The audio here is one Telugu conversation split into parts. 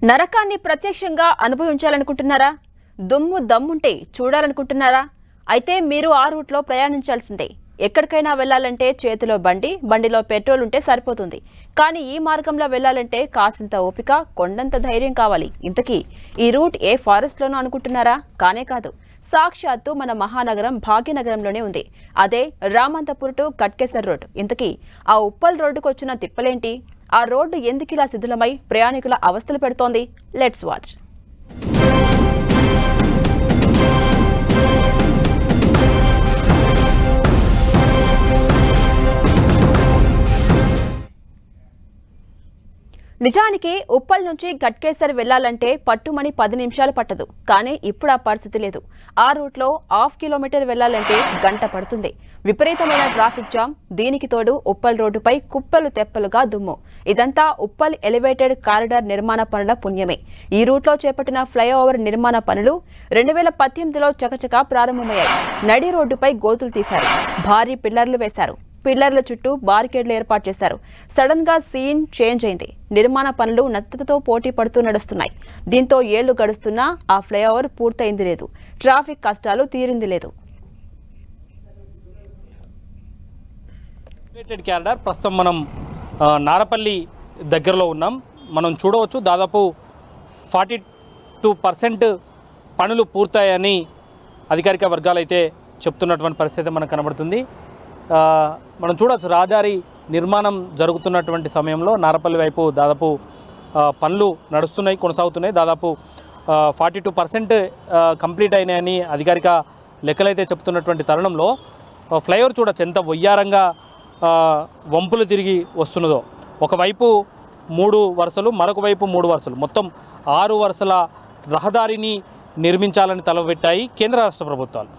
నరకాన్ని ప్రత్యక్షంగా అనుభవించాలనుకుంటున్నారా? దుమ్ము దమ్ముంటే చూడాలనుకుంటున్నారా? అయితే మీరు ఆ రూట్లో ప్రయాణించాల్సిందే. ఎక్కడికైనా వెళ్లాలంటే చేతిలో బండిలో పెట్రోల్ ఉంటే సరిపోతుంది. కానీ ఈ మార్గంలో వెళ్లాలంటే కాసింత ఓపిక, కొండంత ధైర్యం కావాలి. ఇంతకీ ఈ రూట్ ఏ ఫారెస్ట్లోనో అనుకుంటున్నారా? కానే కాదు. సాక్షాత్తు మన మహానగరం భాగ్యనగరంలోనే ఉంది. అదే రామంతపూర్ టు కట్కేసర్ రోడ్. ఇంతకీ ఆ ఉప్పల్ రోడ్డుకు వచ్చిన తిప్పలేంటి? ఆ రోడ్డు ఎందుకిలా శిథిలమై ప్రయాణికుల అవస్థలు పెడుతోంది? Let's watch. నిజానికి ఉప్పల్ నుంచి గట్కేసర్ వెళ్లాలంటే పట్టుమని 10 నిమిషాలు పట్టదు. కానీ ఇప్పుడు ఆ పరిస్థితి లేదు. ఆ రూట్లో ½ కిలోమీటర్ వెళ్లాలంటే గంట పడుతుంది. విపరీతమైన ట్రాఫిక్ జామ్. దీనికి తోడు ఉప్పల్ రోడ్డుపై కుప్పలు తెప్పలుగా దుమ్ము. ఇదంతా ఉప్పల్ ఎలివేటెడ్ కారిడార్ నిర్మాణ పనుల పుణ్యమే. ఈ రూట్లో చేపట్టిన ఫ్లైఓవర్ నిర్మాణ పనులు 2018లో చకచకా ప్రారంభమయ్యాయి. నడి రోడ్డుపై గోతులు తీశారు. భారీ పిల్లర్లు వేశారు. పిల్లర్ల చుట్టూ బారికేడ్లు ఏర్పాటు చేశారు. సడన్ గా సీన్ చేంజ్ అయింది. నిర్మాణ పనులు నత్తతో పోటీ పడుతూ నడుస్తున్నాయి. దీంతో ఏళ్లు గడుస్తున్నా ఆ ఫ్లైఓవర్ పూర్తయింది లేదు. ట్రాఫిక్ కష్టాలు తీరింది లేదు. ప్రస్తుతం మనం నారపల్లి దగ్గరలో ఉన్నాం. మనం చూడవచ్చు దాదాపు 42% పనులు పూర్తయ్యాయని అధికారిక వర్గాలు అయితే చెప్తున్నటువంటి పరిస్థితి మనకు కనబడుతుంది. మనం చూడవచ్చు రహదారి నిర్మాణం జరుగుతున్నటువంటి సమయంలో నారపల్లి వైపు దాదాపు పనులు నడుస్తున్నాయి, కొనసాగుతున్నాయి. దాదాపు 42% కంప్లీట్ అయినాయని అధికారిక లెక్కలైతే చెప్తున్నటువంటి తరుణంలో ఫ్లైఓవర్ చూడవచ్చు ఎంత వయ్యారంగా వంపులు తిరిగి వస్తున్నదో. ఒకవైపు 3 వరుసలు, మరొక వైపు 3 వరుసలు, మొత్తం 6 వరుసల రహదారిని నిర్మించాలని తలపెట్టాయి కేంద్ర రాష్ట్ర ప్రభుత్వాలు.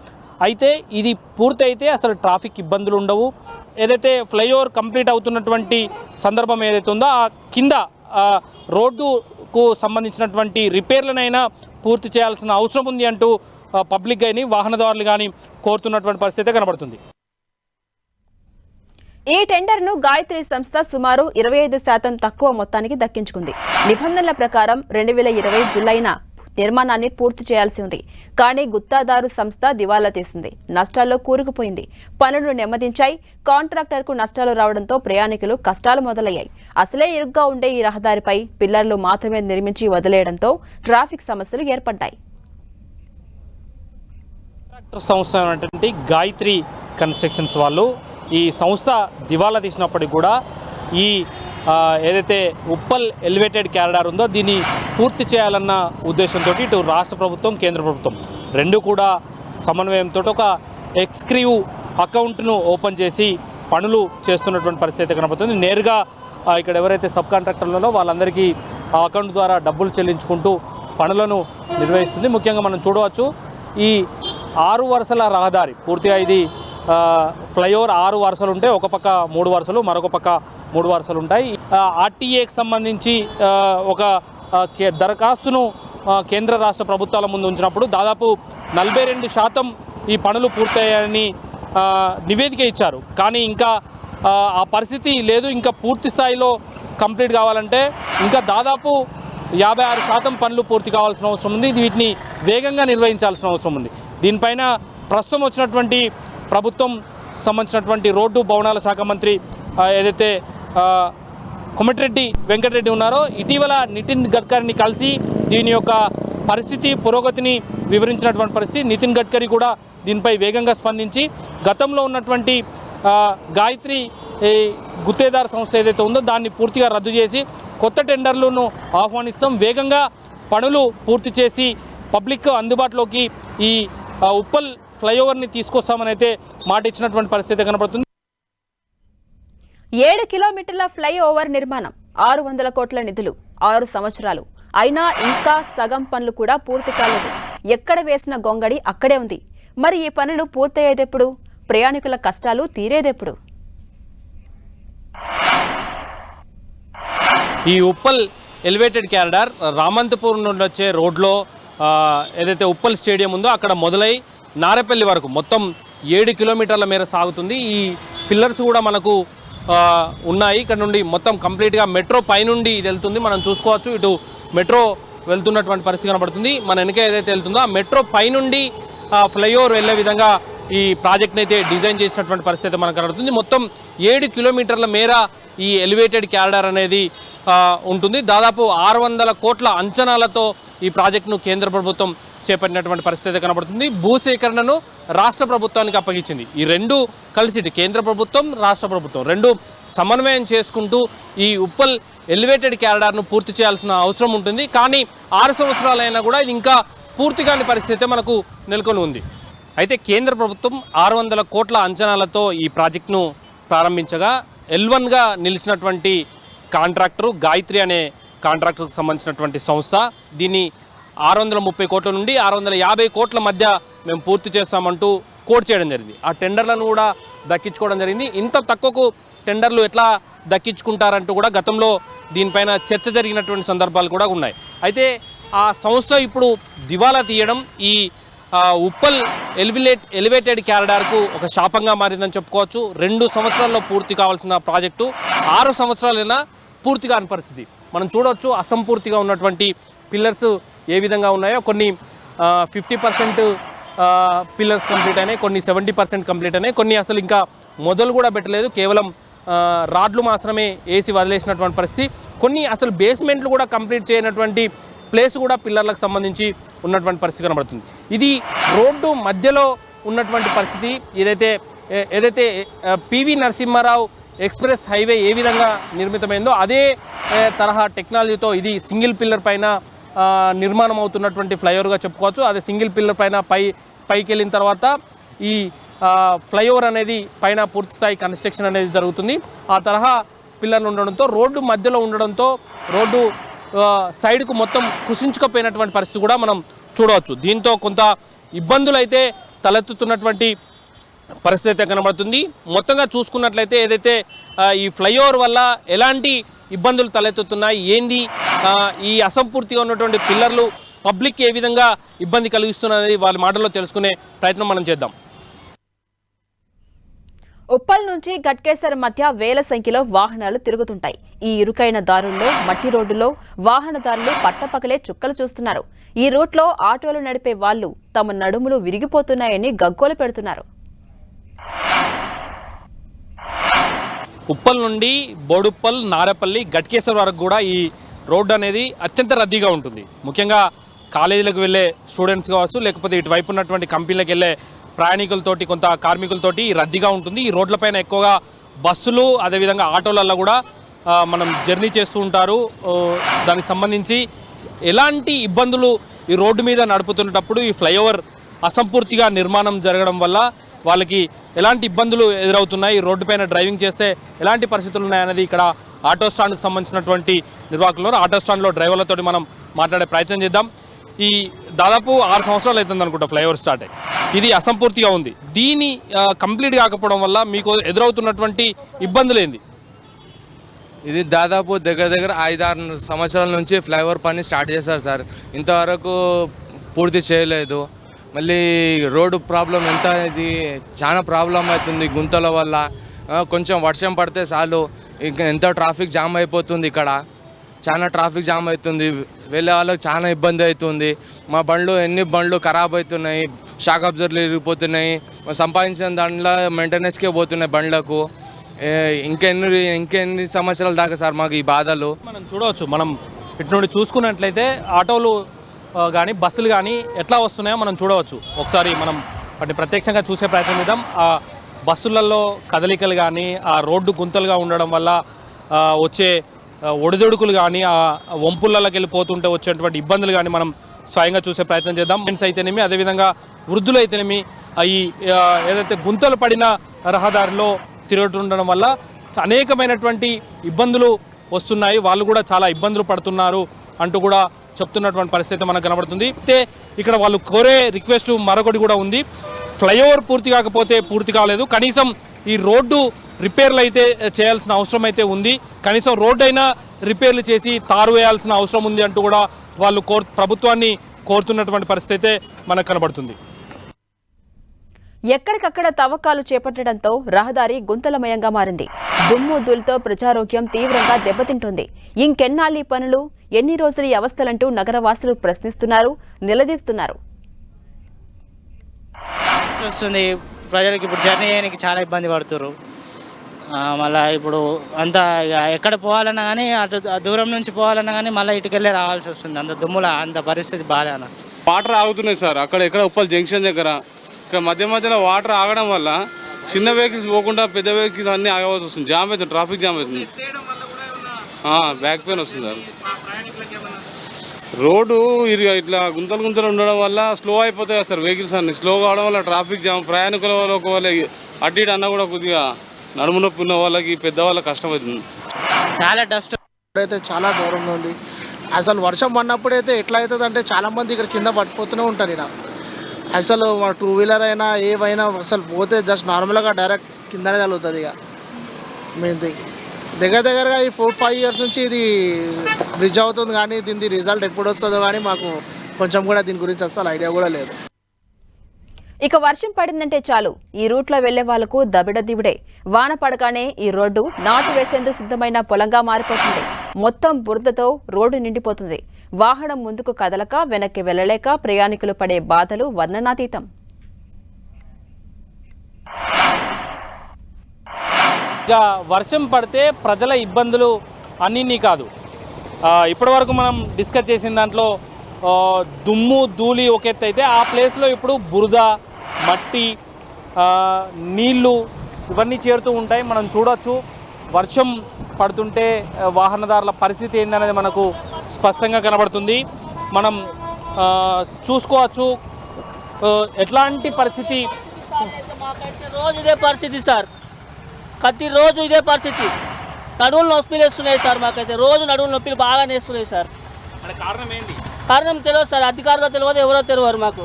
అయితే ఇది పూర్తయితే అసలు ట్రాఫిక్ ఇబ్బందులు ఉండవు. ఏదైతే ఫ్లైఓవర్ కంప్లీట్ అవుతున్నటువంటి సందర్భం ఏదైతే ఉందో ఆ కింద రోడ్డుకు సంబంధించినటువంటి రిపేర్లనైనా పూర్తి చేయాల్సిన అవసరం ఉంది అంటూ పబ్లిక్ కానీ వాహనదారులు కానీ కోరుతున్నటువంటి పరిస్థితి కనబడుతుంది. ఈ టెండర్ను గాయత్రి సంస్థ సుమారు 25% తక్కువ మొత్తానికి దక్కించుకుంది. నిబంధనల ప్రకారం 2020 జూలైన నిర్మాణాన్ని పూర్తి చేయాల్సి ఉంది. కానీ గుత్తాదారు సంస్థ దివాలా తీసింది. నష్టాల్లో కూరుకుపోయింది. పనులు నెమ్మదించాయి. కాంట్రాక్టర్కు నష్టాలు రావడంతో ప్రయాణికులు కష్టాలు మొదలయ్యాయి. అసలే ఇరుగ్గా ఉండే ఈ రహదారిపై పిల్లర్లు మాత్రమే నిర్మించి వదిలేయడంతో ట్రాఫిక్ సమస్యలు ఏర్పడ్డాయి. సంస్థ అయినటువంటి గాయత్రి కన్స్ట్రక్షన్స్ వాళ్ళు ఈ సంస్థ దివాలా తీసినప్పటికీ కూడా ఈ ఏదైతే ఉప్పల్ ఎలివేటెడ్ క్యారిడార్ ఉందో దీన్ని పూర్తి చేయాలన్న ఉద్దేశంతో ఇటు రాష్ట్ర ప్రభుత్వం, కేంద్ర ప్రభుత్వం రెండు కూడా సమన్వయంతో ఒక ఎక్స్క్రీవ్ అకౌంట్ను ఓపెన్ చేసి పనులు చేస్తున్నటువంటి పరిస్థితి కనబడుతుంది. నేరుగా ఇక్కడ ఎవరైతే సబ్ కాంట్రాక్టర్లలో వాళ్ళందరికీ ఆ అకౌంట్ ద్వారా డబ్బులు చెల్లించుకుంటూ పనులను నిర్వహిస్తుంది. ముఖ్యంగా మనం చూడవచ్చు ఈ 6 వరుసల రహదారి పూర్తిగా ఇది ఫ్లైఓవర్ 6 వరుసలు ఉంటే ఒక పక్క 3 వరుసలు, మరొక పక్క 3 వరుసలు ఉంటాయి. ఆర్టీఏకి సంబంధించి ఒక దరఖాస్తును కేంద్ర రాష్ట్ర ప్రభుత్వాల ముందు ఉంచినప్పుడు దాదాపు 42% ఈ పనులు పూర్తయ్యాయని నివేదిక ఇచ్చారు. కానీ ఇంకా ఆ పరిస్థితి లేదు. ఇంకా పూర్తి స్థాయిలో కంప్లీట్ కావాలంటే ఇంకా దాదాపు 56% పనులు పూర్తి కావాల్సిన అవసరం ఉంది. వీటిని వేగంగా నిర్వహించాల్సిన అవసరం ఉంది. దీనిపైన ప్రస్తుతం వచ్చినటువంటి ప్రభుత్వం సంబంధించినటువంటి రోడ్డు భవనాల శాఖ మంత్రి ఏదైతే కొమటిరెడ్డి వెంకటరెడ్డి ఉన్నారో ఇటీవల నితిన్ గడ్కరీని కలిసి దీని యొక్క పరిస్థితి, పురోగతిని వివరించినటువంటి పరిస్థితి. నితిన్ గడ్కరీ కూడా దీనిపై వేగంగా స్పందించి గతంలో ఉన్నటువంటి గాయత్రి గుత్తేదారు సంస్థ ఏదైతే ఉందో దాన్ని పూర్తిగా రద్దు చేసి కొత్త టెండర్లను ఆహ్వానిస్తాం, వేగంగా పనులు పూర్తి చేసి పబ్లిక్ అందుబాటులోకి ఈ ఉప్పల్ ఫ్లైఓవర్ని తీసుకొస్తామని అయితే మాట ఇచ్చినటువంటి పరిస్థితి కనబడుతుంది. 7 కిలోమీటర్ల ఫ్లైఓవర్ నిర్మాణం, 600 కోట్ల నిధులు, 6 సంవత్సరాలు అయినా ఇంకా సగం పనులు కూడా పూర్తి కాలేదు. ఎక్కడ వేసిన గొంగడి అక్కడే ఉంది. మరి ఈ పనులు పూర్తయ్యేదెప్పుడు? ప్రయాణికుల కష్టాలు తీరేదెప్పుడు? ఈ ఉప్పల్ ఎలివేటెడ్ క్యారిడార్ రామంతపూర్ నుండి వచ్చే రోడ్లో ఏదైతే ఉప్పల్ స్టేడియం ఉందో అక్కడ మొదలై నారపల్లి వరకు మొత్తం 7 కిలోమీటర్ల మేర సాగుతుంది. ఈ పిల్లర్స్ కూడా మనకు ఉన్నాయి. ఇక్కడ నుండి మొత్తం కంప్లీట్గా మెట్రో పైనుండి ఇది వెళ్తుంది. మనం చూసుకోవచ్చు ఇటు మెట్రో వెళ్తున్నటువంటి పరిస్థితి కనబడుతుంది. మన వెనక ఏదైతే వెళ్తుందో ఆ మెట్రో పైనుండి ఫ్లైఓవర్ వెళ్ళే విధంగా ఈ ప్రాజెక్ట్ని అయితే డిజైన్ చేసినటువంటి పరిస్థితి మనకు కనబడుతుంది. మొత్తం 7 కిలోమీటర్ల మేర ఈ ఎలివేటెడ్ క్యారిడార్ అనేది ఉంటుంది. దాదాపు 600 కోట్ల అంచనాలతో ఈ ప్రాజెక్టును కేంద్ర ప్రభుత్వం చేపట్టినటువంటి పరిస్థితి కనబడుతుంది. భూసేకరణను రాష్ట్ర ప్రభుత్వానికి అప్పగించింది. ఈ రెండు కలిసి కేంద్ర ప్రభుత్వం రాష్ట్ర ప్రభుత్వం రెండు సమన్వయం చేసుకుంటూ ఈ ఉప్పల్ ఎలివేటెడ్ క్యారిడార్ను పూర్తి చేయాల్సిన అవసరం ఉంటుంది. కానీ 6 సంవత్సరాలైనా కూడా ఇది ఇంకా పూర్తి కాని పరిస్థితి మనకు నెలకొని ఉంది. అయితే కేంద్ర ప్రభుత్వం 600 కోట్ల అంచనాలతో ఈ ప్రాజెక్టును ప్రారంభించగా L1గా నిలిచినటువంటి కాంట్రాక్టరు గాయత్రి అనే కాంట్రాక్టర్కి సంబంధించినటువంటి సంస్థ దీన్ని 630 కోట్ల నుండి 650 కోట్ల మధ్య మేము పూర్తి చేస్తామంటూ కోట్ చేయడం జరిగింది. ఆ టెండర్లను కూడా దక్కించుకోవడం జరిగింది. ఇంత తక్కువకు టెండర్లు ఎట్లా దక్కించుకుంటారంటూ కూడా గతంలో దీనిపైన చర్చ జరిగినటువంటి సందర్భాలు కూడా ఉన్నాయి. అయితే ఆ సంస్థ ఇప్పుడు దివాలా తీయడం ఈ ఉప్పల్ ఎలివేటెడ్ క్యారిడార్కు ఒక శాపంగా మారిందని చెప్పుకోవచ్చు. 2 సంవత్సరాల్లో పూర్తి కావాల్సిన ప్రాజెక్టు 6 సంవత్సరాలైనా పూర్తి కాని పరిస్థితి మనం చూడవచ్చు. అసంపూర్తిగా ఉన్నటువంటి పిల్లర్స్ ఏ విధంగా ఉన్నాయో కొన్ని 50% పిల్లర్స్ కంప్లీట్ అయినాయి, కొన్ని 70% కంప్లీట్ అయినాయి, కొన్ని అసలు ఇంకా మొదలు కూడా పెట్టలేదు, కేవలం రాడ్లు మాత్రమే వేసి వదిలేసినటువంటి పరిస్థితి. కొన్ని అసలు బేస్మెంట్లు కూడా కంప్లీట్ చేయనటువంటి ప్లేస్ కూడా పిల్లర్లకు సంబంధించి ఉన్నటువంటి పరిస్థితి కనబడుతుంది. ఇది రోడ్డు మధ్యలో ఉన్నటువంటి పరిస్థితి. ఏదైతే పివి నరసింహారావు ఎక్స్ప్రెస్ హైవే ఏ విధంగా నిర్మితమైందో అదే తరహా టెక్నాలజీతో ఇది సింగిల్ పిల్లర్ పైన నిర్మాణం అవుతున్నటువంటి ఫ్లైఓవర్గా చెప్పుకోవచ్చు. అదే సింగిల్ పిల్లర్ పైన పైకి వెళ్ళిన తర్వాత ఈ ఫ్లైఓవర్ అనేది పైన పూర్తిస్థాయి కన్స్ట్రక్షన్ అనేది జరుగుతుంది. ఆ తరహా పిల్లర్లు ఉండడంతో రోడ్డు మధ్యలో ఉండడంతో రోడ్డు సైడ్కు మొత్తం కుసించుకుపోయినటువంటి పరిస్థితి కూడా మనం చూడవచ్చు. దీంతో కొంత ఇబ్బందులు అయితే తలెత్తుతున్నటువంటి పరిస్థితి అయితే కనబడుతుంది. మొత్తంగా చూసుకున్నట్లయితే ఏదైతే ఈ ఫ్లైఓవర్ వల్ల ఎలాంటి ఇబ్బందులు తలెత్తుతున్నాయి, ఏంది ఈ అసంపూర్తిగా ఉన్నటువంటి పిల్లర్లు పబ్లిక్ ఏ విధంగా ఇబ్బంది కలిగిస్తున్నది వాళ్ళ మాటల్లో తెలుసుకునే ప్రయత్నం మనం చేద్దాం. ఉప్పల్ నుంచి గట్కేసర్ మధ్య వేల సంఖ్యలో వాహనాలు తిరుగుతుంటాయి. ఈ ఇరుకైన దారుల్లో మట్టి రోడ్డులో వాహనదారులు పట్టపగలే చుక్కలు చూస్తున్నారు. ఈ రూట్లో ఆటోలు నడిపే వాళ్లు తమ నడుములు విరిగిపోతున్నాయని గగ్గోలు పెడుతున్నారు. ఉప్పల్ నుండి బోడుప్పల్, నారపల్లి, గట్కేసర్ వరకు కూడా ఈ రోడ్డు అనేది అత్యంత రద్దీగా ఉంటుంది. ముఖ్యంగా కాలేజీలకు వెళ్ళే స్టూడెంట్స్ కావచ్చు, లేకపోతే ఇటువైపు ఉన్నటువంటి కంపెనీలకు వెళ్ళే ప్రయాణికులతోటి కొంత కార్మికులతోటి రద్దీగా ఉంటుంది. ఈ రోడ్లపైన ఎక్కువగా బస్సులు అదేవిధంగా ఆటోలలో కూడా మనం జర్నీ చేస్తూ ఉంటారు. దానికి సంబంధించి ఎలాంటి ఇబ్బందులు ఈ రోడ్డు మీద నడుపుతున్నప్పుడు ఈ ఫ్లైఓవర్ అసంపూర్తిగా నిర్మాణం జరగడం వల్ల వాళ్ళకి ఎలాంటి ఇబ్బందులు ఎదురవుతున్నాయి, ఈ రోడ్డు పైన డ్రైవింగ్ చేస్తే ఎలాంటి పరిస్థితులు ఉన్నాయనేది ఇక్కడ ఆటో స్టాండ్కి సంబంధించినటువంటి నిర్వాహకులు ఆటో స్టాండ్లో డ్రైవర్లతో మనం మాట్లాడే ప్రయత్నం చేద్దాం. ఈ దాదాపు 6 సంవత్సరాలు అవుతుంది అనుకుంటా ఫ్లైఓవర్ స్టార్ట్ అయ్యి. ఇది అసంపూర్తిగా ఉంది. దీని కంప్లీట్ కాకపోవడం వల్ల మీకు ఎదురవుతున్నటువంటి ఇబ్బందులు ఏంది? ఇది దాదాపు దగ్గర 5-6 సంవత్సరాల నుంచి ఫ్లైఓవర్ పని స్టార్ట్ చేశారు సార్. ఇంతవరకు పూర్తి చేయలేదు. మళ్ళీ రోడ్డు ప్రాబ్లం ఇది చాలా ప్రాబ్లం అవుతుంది గుంతల వల్ల. కొంచెం వర్షం పడితే చాలు ఇంకా ఎంతో ట్రాఫిక్ జామ్ అయిపోతుంది. ఇక్కడ చాలా ట్రాఫిక్ జామ్ అవుతుంది. వెళ్ళే వాళ్ళకి చాలా ఇబ్బంది అవుతుంది. మా ఎన్ని బండ్లు ఖరాబ్ అవుతున్నాయి, షాక్ అబ్జర్వర్లు ఇరిగిపోతున్నాయి. సంపాదించిన దాంట్లో మెయింటెనెన్స్కే పోతున్నాయి బండ్లకు. ఇంకెన్ని సంవత్సరాల దాకా సార్ మాకు ఈ బాధలు. మనం చూడవచ్చు, మనం ఇటు నుండి చూసుకున్నట్లయితే ఆటోలు కానీ బస్సులు కానీ ఎట్లా వస్తున్నాయో మనం చూడవచ్చు. ఒకసారి మనం వాటిని ప్రత్యక్షంగా చూసే ప్రయత్నం చేద్దాం. ఆ బస్సులలో కదలికలు కానీ ఆ రోడ్డు గుంతలుగా ఉండడం వల్ల వచ్చే ఒడిదొడుకులు కానీ ఆ వంపులకి వెళ్ళిపోతుంటే వచ్చేటువంటి ఇబ్బందులు కానీ మనం స్వయంగా చూసే ప్రయత్నం చేద్దాం. జెంట్స్ అయితేనేమి అదేవిధంగా వృద్ధులు అయితేనేమి ఈ ఏదైతే గుంతలు పడిన రహదారిలో తిరుగుతుండడం వల్ల అనేకమైనటువంటి ఇబ్బందులు వస్తున్నాయి. వాళ్ళు కూడా చాలా ఇబ్బందులు పడుతున్నారు అంటూ కూడా చెప్తున్నటువంటి పరిస్థితి మనకు కనబడుతుంది. అయితే ఇక్కడ వాళ్ళు కోరే రిక్వెస్ట్ మరొకటి కూడా ఉంది. ఫ్లైఓవర్ పూర్తి కాకపోతే పూర్తి కాలేదు, కనీసం ఈ రోడ్డు రిపేర్లు అయితే చేయాల్సిన అవసరం అయితే ఉంది. కనీసం రోడ్డు అయినా రిపేర్లు చేసి తారు వేయాల్సిన అవసరం ఉంది అంటూ కూడా వాళ్ళు ప్రభుత్వాన్ని కోరుతున్నటువంటి పరిస్థితి అయితే మనకు కనబడుతుంది. ఎక్కడికక్కడ తవ్వకాలు చేపట్టడంతో రహదారి గుంతలమయంగా మారింది. దుమ్ము ధూళితో ప్రజారోగ్యం తీవ్రంగా దెబ్బతింటోంది. ఇంకెన్నాళ్ళీ పనులు? ఎన్ని రోజులు ఈ అవస్థలంటూ నగరవాసులు ప్రశ్నిస్తున్నారు, నిలదీస్తున్నారు. వస్తుంది ప్రజలకు ఇప్పుడు జర్నీ చేయడానికి చాలా ఇబ్బంది పడుతున్నారు. మళ్ళీ ఇప్పుడు అంతా ఎక్కడ పోవాలన్నా కానీ అటు దూరం నుంచి పోవాలన్నా కానీ మళ్ళీ ఇటుకెళ్ళే రావాల్సి వస్తుంది. అంత దుమ్ముల అంత పరిస్థితి బాగాలేనా. వాటర్ ఆగుతున్నాయి సార్ అక్కడ ఎక్కడ ఉప్పల్ జంక్షన్ దగ్గర. ఇక్కడ మధ్యలో వాటర్ ఆగడం వల్ల చిన్న వెహికల్స్ పోకుండా పెద్ద వెహికల్స్ అన్నీ ఆగవలసి వస్తుంది. జామ్ అవుతుంది, ట్రాఫిక్ జామ్ అవుతుంది, బ్యాక్ పెయిన్ వస్తుంది సార్. రోడ్డు ఇట్లా గుంతలు ఉండడం వల్ల స్లో అయిపోతాయి సార్ వెహికల్స్ అన్ని. స్లో కావడం వల్ల ట్రాఫిక్ జామ్, ప్రయాణికుల వల్ల ఒకవేళ అటు ఇటు అన్న కూడా కొద్దిగా నడుము నొప్పి ఉన్న వాళ్ళకి పెద్దవాళ్ళకి కష్టమవుతుంది. చాలా డస్ట్ అయితే చాలా దూరంగా ఉంది. అసలు వర్షం పడినప్పుడైతే ఎట్లా అవుతుంది అంటే చాలామంది ఇక్కడ కింద పడిపోతూనే ఉంటారు. ఇలా అసలు టూ వీలర్ అయినా ఏవైనా అసలు పోతే జస్ట్ నార్మల్గా డైరెక్ట్ కిందనే తగులుతుంది. ఇక మెయిన్ థింగ్ దగ్గరగా ఈ 4-5 years నుంచి ఇది బ్రిడ్జ్ అవుతుంది, కానీ దీని రిజల్ట్ ఎప్పుడు వస్తుందో కానీ మాకు కొంచెం కూడా దీని గురించి అసలు ఐడియా కూడా లేదు. ఇక వర్షం పడిందంటే చాలు ఈ రూట్లో వెళ్లే వాళ్లకు దబిడ దివిడే. వాన పడగానే ఈ రోడ్డు నాటు వేసేందుకు సిద్ధమైన పొలంగా మారిపోతుంది. మొత్తం బురదతో రోడ్డు నిండిపోతుంది. వాహనం ముందుకు కదలక వెనక్కి వెళ్లలేక ప్రయాణికులు పడే బాధలు వర్ణనాతీతం. ఇక వర్షం పడితే ప్రజల ఇబ్బందులు అన్నీ కాదు. ఇప్పటి వరకు మనం డిస్కస్ చేసిన దాంట్లో దుమ్ము ధూళి ఒక ఎత్తు అయితే, ఆ ప్లేస్లో ఇప్పుడు బురద, మట్టి, నీళ్లు ఇవన్నీ చేరుతూ ఉంటాయి. మనం చూడవచ్చు వర్షం పడుతుంటే వాహనదారుల పరిస్థితి ఏందనేది మనకు స్పష్టంగా కనబడుతుంది. మనం చూసుకోవచ్చు ఎట్లాంటి పరిస్థితి. రోజు ఇదే పరిస్థితి సార్, ప్రతిరోజు ఇదే పరిస్థితి. నడువులు నొప్పిలు వేస్తున్నాయి సార్, మాకైతే రోజు నడువులు నొప్పిలు బాగా వేస్తున్నాయి సార్. కారణం ఏంటి? కారణం తెలియదు సార్, అధికారులు తెలియదు, ఎవరో తెలియదు, మాకు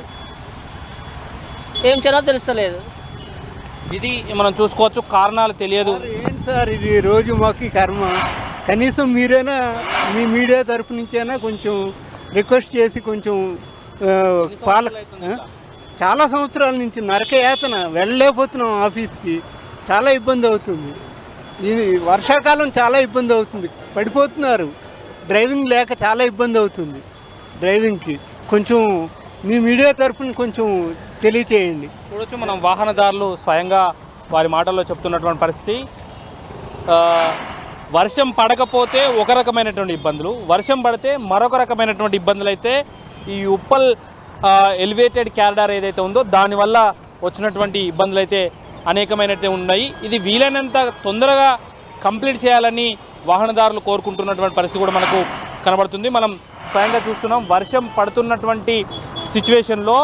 ఏం చేయాలో తెలుస్తలేదు. ఇది మనం చూసుకోవచ్చు, కారణాలు తెలియదు. ఏంటి సార్ ఇది రోజు మాకు కర్మ. కనీసం మీరైనా మీ మీడియా తరపు నుంచైనా కొంచెం రిక్వెస్ట్ చేసి కొంచెం చాలా సంవత్సరాల నుంచి నరకయాతన, వెళ్ళలేకపోతున్నాం ఆఫీస్కి, చాలా ఇబ్బంది అవుతుంది. ఇది వర్షాకాలం చాలా ఇబ్బంది అవుతుంది, పడిపోతున్నారు. డ్రైవింగ్ లేక చాలా ఇబ్బంది అవుతుంది డ్రైవింగ్కి. కొంచెం మీ మీడియా తరఫున కొంచెం తెలియచేయండి. చూడొచ్చు మనం వాహనదారులు స్వయంగా వారి మాటల్లో చెప్తున్నటువంటి పరిస్థితి. వర్షం పడకపోతే ఒక రకమైనటువంటి ఇబ్బందులు, వర్షం పడితే మరొక రకమైనటువంటి ఇబ్బందులు అయితే ఈ ఉప్పల్ ఎలివేటెడ్ క్యారిడార్ ఏదైతే ఉందో దానివల్ల వచ్చినటువంటి ఇబ్బందులు అయితే అనేకమైనట్టే ఉన్నాయి. ఇది వీలైనంత తొందరగా కంప్లీట్ చేయాలని వాహనదారులు కోరుకుంటున్నటువంటి పరిస్థితి కూడా మనకు కనబడుతుంది. మనం స్వయంగా చూస్తున్నాం వర్షం పడుతున్నటువంటి సిచ్యువేషన్లో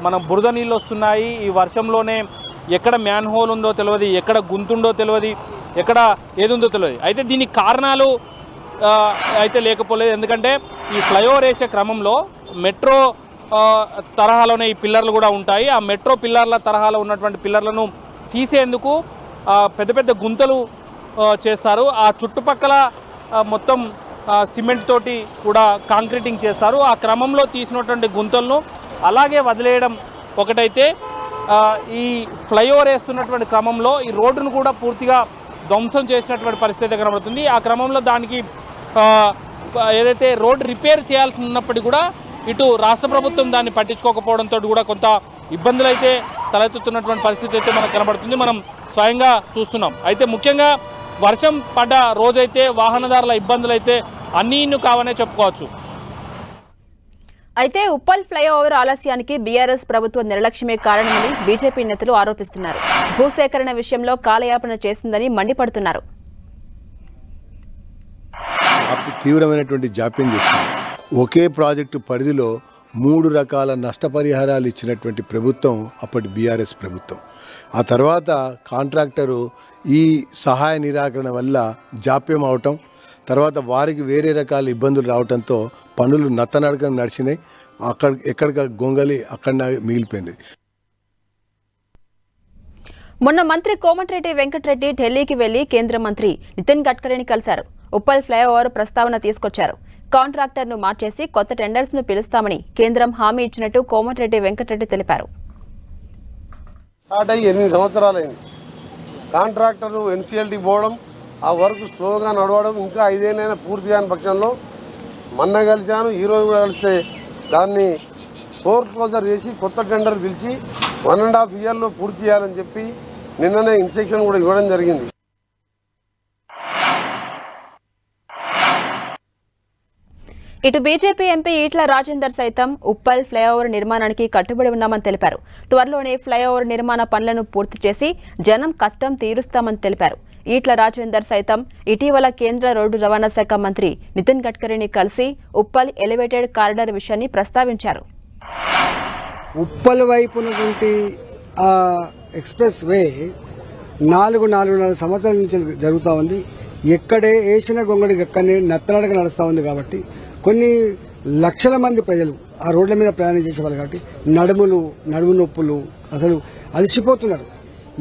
మనం బురద నీళ్ళు వస్తున్నాయి. ఈ వర్షంలోనే ఎక్కడ మ్యాన్ హోల్ ఉందో తెలియదు, ఎక్కడ గుంతుండో తెలియదు, ఎక్కడ ఏది ఉందో తెలియదు. అయితే దీనికి కారణాలు అయితే లేకపోలేదు. ఎందుకంటే ఈ ఫ్లైఓవర్ వేసే క్రమంలో మెట్రో తరహాలోనే ఈ పిల్లర్లు కూడా ఉంటాయి. ఆ మెట్రో పిల్లర్ల తరహాలో ఉన్నటువంటి పిల్లర్లను తీసేందుకు పెద్ద పెద్ద గుంతలు చేస్తారు. ఆ చుట్టుపక్కల మొత్తం సిమెంట్ తోటి కూడా కాంక్రీటింగ్ చేస్తారు. ఆ క్రమంలో తీసినటువంటి గుంతలను అలాగే వదిలేయడం ఒకటైతే, ఈ ఫ్లైఓవర్ వేస్తున్నటువంటి క్రమంలో ఈ రోడ్డును కూడా పూర్తిగా ధ్వంసం చేసినటువంటి పరిస్థితి కనబడుతుంది. ఆ క్రమంలో దానికి ఏదైతే రోడ్ రిపేర్ చేయాల్సి ఉన్నప్పటికీ కూడా ఇటు రాష్ట్ర ప్రభుత్వం దాన్ని పట్టించుకోకపోవడంతో కూడా కొంత ఇబ్బందులు అయితే తలెత్తుతున్నటువంటి పరిస్థితి అయితే మనకు కనబడుతుంది. మనం స్వయంగా చూస్తున్నాం. అయితే ముఖ్యంగా వర్షం పడ్డ రోజైతే వాహనదారుల ఇబ్బందులు అయితే అన్నీ కావనే చెప్పుకోవచ్చు. అయితే ఉప్పల్ ఫ్లైఓవర్ ఆలస్యానికి బీఆర్ఎస్ ప్రభుత్వ నిర్లక్ష్యమే కారణమని బీజేపీ నేతలు ఆరోపిస్తున్నారు. భూసేకరణ విషయంలో కాలయాపన చేసిందని మండిపడుతున్నారు. తీవ్రమైనటువంటి జాప్యం చేసింది. ఒకే ప్రాజెక్టు పరిధిలో 3 రకాల నష్టపరిహారాలు ఇచ్చినటువంటి ప్రభుత్వం అప్పటి బీఆర్ఎస్ ప్రభుత్వం. ఆ తర్వాత కాంట్రాక్టరు ఈ సహాయ నిరాకరణ వల్ల జాప్యం అవటం, తర్వాత వారికి వేరే రకాల ఇబ్బందులు రావడంతో పనులు నత్తనడకన నడిచినాయి. ఎక్కడ గొంగలి అక్కడ మిగిలిపోయింది. మొన్న మంత్రి కోమటిరెడ్డి వెంకటరెడ్డి ఢిల్లీకి వెళ్లి కేంద్ర మంత్రి నితిన్ గడ్కరీని కలిశారు. ఉప్పల్ ఫ్లైఓవర్ ప్రస్తావన తీసుకొచ్చారు. కాంట్రాక్టర్ను మార్చేసి కొత్త టెండర్స్ ను పిలుస్తామని కేంద్రం హామీ ఇచ్చినట్టు కోమటిరెడ్డి వెంకటరెడ్డి తెలిపారు. స్టార్ట్ అయ్యి 8 సంవత్సరాలైంది. కాంట్రాక్టరు ఎన్సీఎల్టీ పోవడం, ఆ వర్క్ స్లోగా నడవడం, ఇంకా 5 ఏళ్ళైనా పూర్తి కాని పక్షంలో మొన్న కలిశాను, ఈరోజు కూడా కలిస్తే దాన్ని ఫోర్క్లోజర్ చేసి కొత్త టెండర్ పిలిచి 1.5 ఇయర్లో పూర్తి చేయాలని చెప్పి నిన్ననే ఇన్స్ట్రక్షన్ కూడా ఇవ్వడం జరిగింది. ఇటు బీజేపీ ఎంపీ ఈట్ల రాజేందర్ సైతం ఉప్పల్ ఫ్లైఓవర్ నిర్మాణానికి కట్టుబడి ఉన్నామని తెలిపారు. త్వరలోనే ఫ్లైఓవర్ నిర్మాణ పనులను పూర్తి చేసి జనం కష్టం తీరుస్తామని తెలిపారు. ఈట్ల రాజేందర్ సైతం ఇటీవల కేంద్ర రోడ్డు రవాణా శాఖ మంత్రి నితిన్ గడ్కరీని కలిసి ఉప్పల్ ఎలివేటెడ్ కారిడార్ విషయాన్ని ప్రస్తావించారు. ఉప్పల్ వైపు ఉన్నటువంటి ఎక్స్ప్రెస్ వే 4.5 సంవత్సరాల నుంచి జరుగుతూ ఉంది. ఎక్కడే వేసిన గొంగడికి అక్కడనే నత్తనడక నడుస్తూ ఉంది. కాబట్టి కొన్ని లక్షల మంది ప్రజలు ఆ రోడ్ల మీద ప్రయాణం చేసేవాళ్ళు కాబట్టి నడుము నొప్పులు అసలు అలసిపోతున్నారు.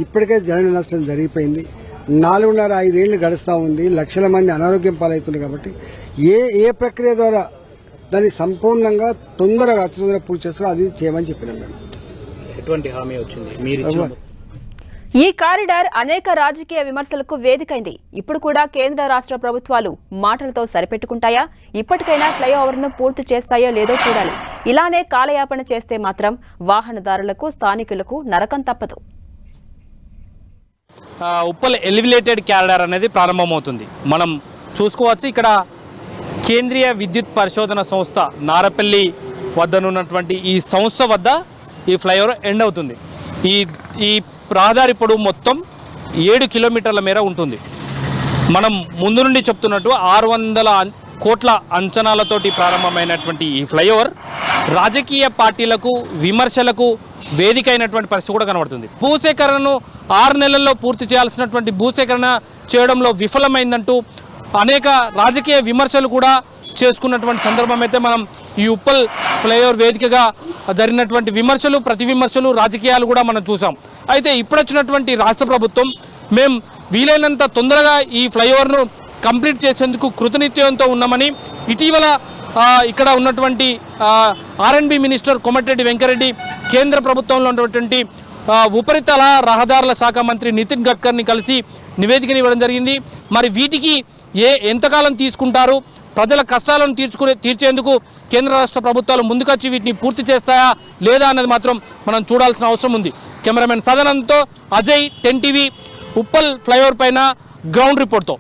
ఇప్పటికే జన నష్టం జరిగిపోయింది. 4.5 ఏళ్లు గడుస్తూ ఉంది. లక్షల మంది అనారోగ్యం పాలవుతుంది. కాబట్టి ఏ ప్రక్రియ ద్వారా దాన్ని సంపూర్ణంగా తొందరగా పూర్తి చేస్తారో అది చేయమని చెప్పినాం. మేము ఎటువంటి హామీ వచ్చింది మీరు? ఈ కారిడార్ అనేక రాజకీయ విమర్శలకు వేదికైంది. ఇప్పుడు కూడా కేంద్ర రాష్ట్ర ప్రభుత్వాలు మాటలతో సరిపెట్టుకుంటాయా? ఇప్పటికైనా ఫ్లైఓవర్ను పూర్తి చేస్తాయో లేదో చూడాలి. ఇలానే కాలయాపన చేస్తే మాత్రం వాహనదారులకు, స్థానికులకు నరకం తప్పదు. ఉప్పల్ ఎలివేటెడ్ క్యారిడార్ అనేది ప్రారంభమవుతుంది. మనం చూసుకోవచ్చు, ఇక్కడ కేంద్రీయ విద్యుత్ పరిశోధన సంస్థ నారపల్లి వద్దనున్నటువంటి ఈ సంస్థ వద్ద ఈ ఫ్లైఓవర్ ఎండ్ అవుతుంది. ఈ రహదారి పొడవు మొత్తం 7 కిలోమీటర్ల మేర ఉంటుంది. మనం ముందు నుండి చెప్తున్నట్టు 600 కోట్ల అంచనాలతోటి ప్రారంభమైనటువంటి ఈ ఫ్లైఓవర్ రాజకీయ పార్టీలకు, విమర్శలకు వేదిక అయినటువంటి పరిస్థితి కూడా కనబడుతుంది. భూసేకరణను 6 నెలల్లో పూర్తి చేయాల్సినటువంటి భూసేకరణ చేయడంలో విఫలమైందంటూ అనేక రాజకీయ విమర్శలు కూడా చేసుకున్నటువంటి సందర్భం అయితే మనం ఈ ఉప్పల్ ఫ్లైఓవర్ వేదికగా జరిగినటువంటి విమర్శలు, ప్రతి విమర్శలు, రాజకీయాలు కూడా మనం చూసాం. అయితే ఇప్పుడు వచ్చినటువంటి రాష్ట్ర ప్రభుత్వం మేము వీలైనంత తొందరగా ఈ ఫ్లైఓవర్ను కంప్లీట్ చేసేందుకు కృతనిశ్చయంతో ఉన్నామని ఇటీవల ఇక్కడ ఉన్నటువంటి R&B మినిస్టర్ కోమటిరెడ్డి వెంకరెడ్డి, కేంద్ర ప్రభుత్వంలో ఉన్నటువంటి ఉపరితల రహదారుల శాఖ మంత్రి నితిన్ గడ్కర్ని కలిసి నివేదికను ఇవ్వడం జరిగింది. మరి వీటికి ఎంతకాలం తీసుకుంటారు, ప్రజల కష్టాలను తీర్చేందుకు కేంద్ర రాష్ట్ర ప్రభుత్వాలు ముందుకొచ్చి వీటిని పూర్తి చేస్తాయా లేదా అన్నది మాత్రం మనం చూడాల్సిన అవసరం ఉంది. కెమెరామెన్ సదనంతో అజయ్, 10 టీవీ, ఉప్పల్ ఫ్లైఓవర్ పైన గ్రౌండ్ రిపోర్ట్తో.